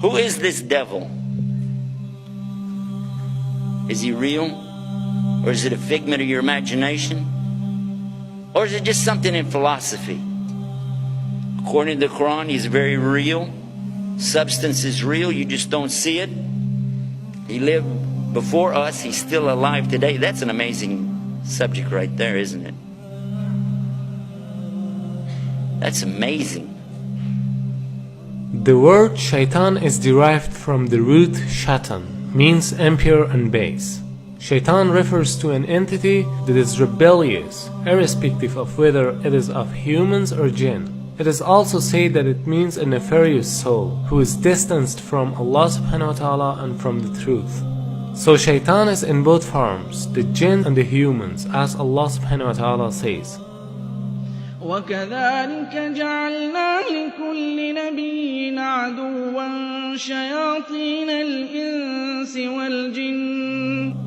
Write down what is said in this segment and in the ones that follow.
Who is this devil? Is he real? Or is it a figment of your imagination? Or is it just something in philosophy? According to the Quran, he's very real. Substance is real, you just don't see it. He lived before us, he's still alive today. That's an amazing subject right there, isn't it? That's amazing. The word shaitan is derived from the root shaitan, means impure and base. Shaitan refers to an entity that is rebellious, irrespective of whether it is of humans or jinn. It is also said that it means a nefarious soul, who is distanced from Allah subhanahu wa ta'ala and from the truth. So shaitan is in both forms, the jinn and the humans, as Allah subhanahu wa ta'ala says. وَكَذَلِكَ جَعَلْنَا لِكُلِّ نَبِيٍّ عَدُوًّا شَيَاطِينَ الْإِنسِ وَالْجِنِّ.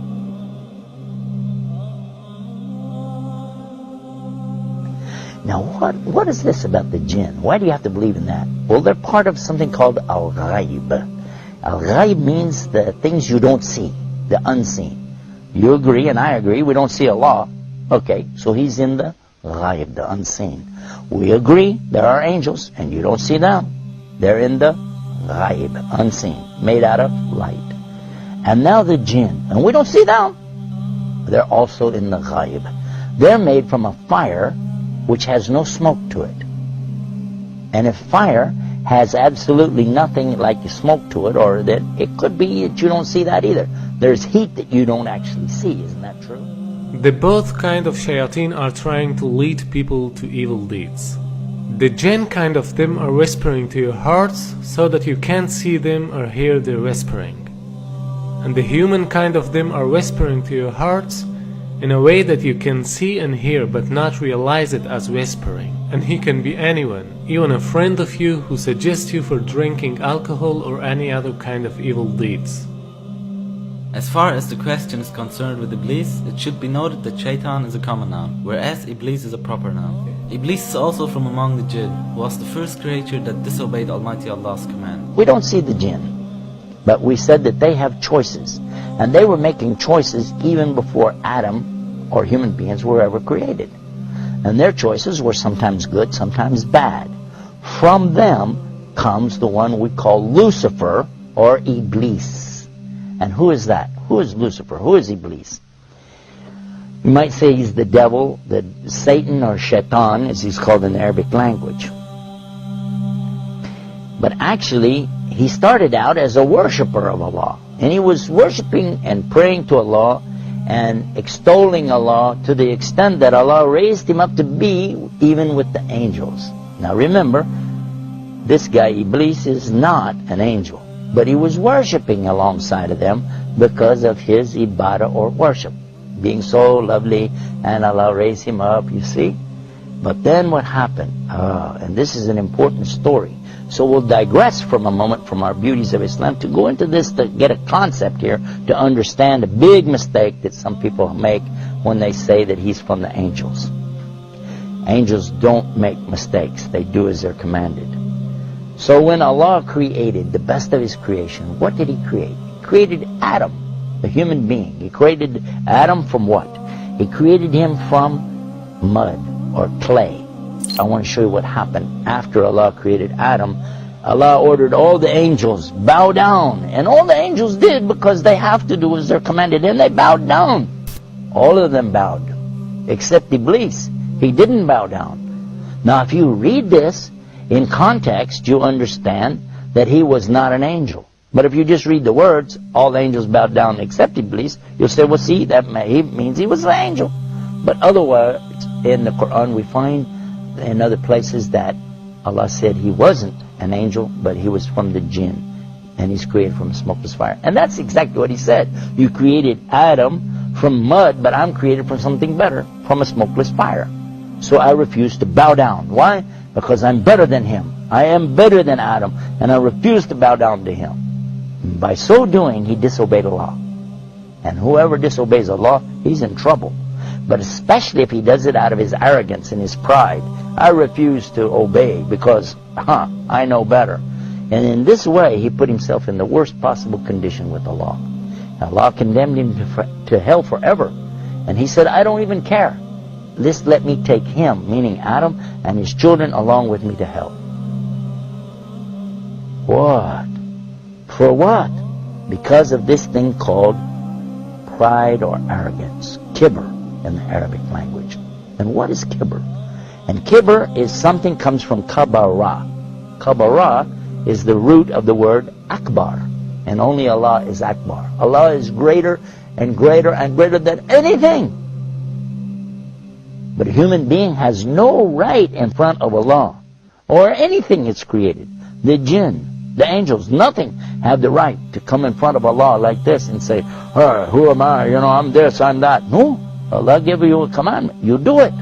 Now what is this about the jinn? Why do you have to believe in that? Well, they're part of something called al-ghaib. Al-ghaib means the things you don't see, the unseen. You agree and I agree, we don't see Allah. Okay, so he's in the ghaib, the unseen. We agree there are angels and you don't see them. They're in the ghaib, unseen, made out of light. And now the jinn, and we don't see them. They're also in the ghaib. They're made from a fire which has no smoke to it. And if fire has absolutely nothing like smoke to it, or that it could be that you don't see that either. There's heat that you don't actually see, isn't that true? The both kind of shayateen are trying to lead people to evil deeds. The jinn kind of them are whispering to your hearts so that you can't see them or hear their whispering. And the human kind of them are whispering to your hearts in a way that you can see and hear but not realize it as whispering. And he can be anyone, even a friend of you who suggests you for drinking alcohol or any other kind of evil deeds. As far as the question is concerned with Iblis, it should be noted that Shaitan is a common noun, whereas Iblis is a proper noun. Iblis is also from among the jinn, who was the first creature that disobeyed Almighty Allah's command. We don't see the jinn, but we said that they have choices. And they were making choices even before Adam or human beings were ever created. And their choices were sometimes good, sometimes bad. From them comes the one we call Lucifer or Iblis. And who is that? Who is Lucifer? Who is Iblis? You might say he's the devil, the Satan or Shaitan as he's called in the Arabic language. But actually he started out as a worshipper of Allah. And he was worshiping and praying to Allah and extolling Allah to the extent that Allah raised him up to be even with the angels. Now remember, this guy Iblis is not an angel, but he was worshiping alongside of them because of his ibadah or worship, being so lovely, and Allah raised him up, you see. But then what happened? And this is an important story. So we'll digress from a moment from our beauties of Islam to go into this to get a concept here to understand a big mistake that some people make when they say that he's from the angels. Angels don't make mistakes. They do as they're commanded. So when Allah created the best of His creation, what did He create? He created Adam, the human being. He created Adam from what? He created him from mud or clay. I want to show you what happened after Allah created Adam. Allah ordered all the angels, bow down. And all the angels did because they have to do as they're commanded. And they bowed down. All of them bowed. Except Iblis. He didn't bow down. Now if you read this in context, you understand that he was not an angel. But if you just read the words, all the angels bowed down except Iblis, you'll say, well see, that means he was an angel. But otherwise, in the Quran we find in other places that Allah said he wasn't an angel, but he was from the jinn, and he's created from a smokeless fire. And that's exactly what he said. You created Adam from mud, but I'm created from something better, from a smokeless fire. So I refuse to bow down. Why? Because I'm better than him. I am better than Adam, and I refuse to bow down to him. And by so doing, he disobeyed Allah. And whoever disobeys Allah, he's in trouble. But especially if he does it out of his arrogance and his pride. I refuse to obey because, I know better. And in this way, he put himself in the worst possible condition with Allah. Allah condemned him to hell forever. And he said, I don't even care. Just let me take him, meaning Adam, and his children along with me to hell. What? For what? Because of this thing called pride or arrogance. Kibr in the Arabic language. And what is kibr? And kibr is something comes from kabara. Kabara is the root of the word akbar. And only Allah is akbar. Allah is greater and greater and greater than anything. But a human being has no right in front of Allah or anything that's created. The jinn, the angels, nothing have the right to come in front of Allah like this and say, who am I? I'm this, I'm that. No. Allah gave you a commandment. You do it.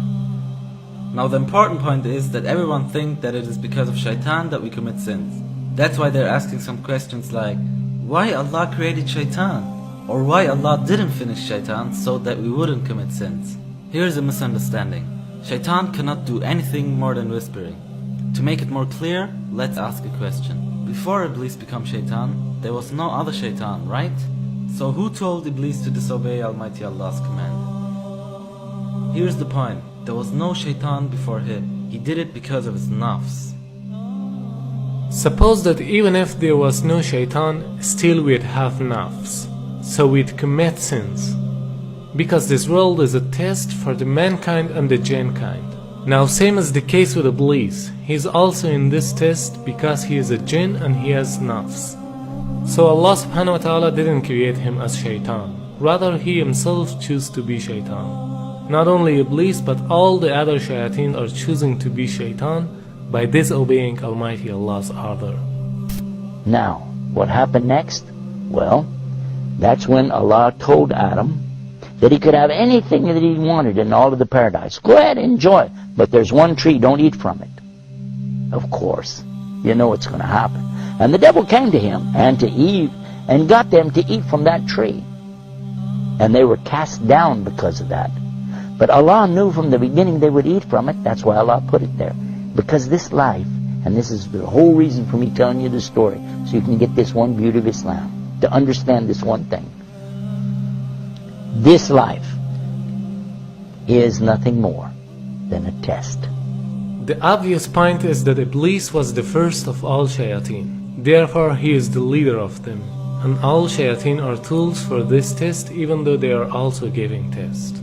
Now the important point is that everyone thinks that it is because of shaitan that we commit sins. That's why they're asking some questions like, why Allah created shaitan? Or why Allah didn't finish shaitan so that we wouldn't commit sins? Here's a misunderstanding. Shaitan cannot do anything more than whispering. To make it more clear, let's ask a question. Before Iblis became shaitan, there was no other shaitan, right? So who told Iblis to disobey Almighty Allah's command? Here's the point. There was no shaitan before him. He did it because of his nafs. Suppose that even if there was no shaitan, still we'd have nafs. So we'd commit sins. Because this world is a test for the mankind and the jinn kind. Now same as the case with Iblis, he is also in this test because he is a jinn and he has nafs. So Allah subhanahu wa ta'ala didn't create him as shaitan. Rather he himself chose to be shaitan. Not only Iblis but all the other shayateen are choosing to be shaitan by disobeying Almighty Allah's order. Now, what happened next? Well, that's when Allah told Adam that he could have anything that he wanted in all of the paradise. Go ahead, enjoy. But there's one tree, don't eat from it. Of course, you know what's going to happen. And the devil came to him and to Eve and got them to eat from that tree. And they were cast down because of that. But Allah knew from the beginning they would eat from it. That's why Allah put it there. Because this life, and this is the whole reason for me telling you this story, so you can get this one beauty of Islam, to understand this one thing. This life is nothing more than a test. The obvious point is that Iblis was the first of all shayateen. Therefore he is the leader of them. And all shayateen are tools for this test even though they are also giving test.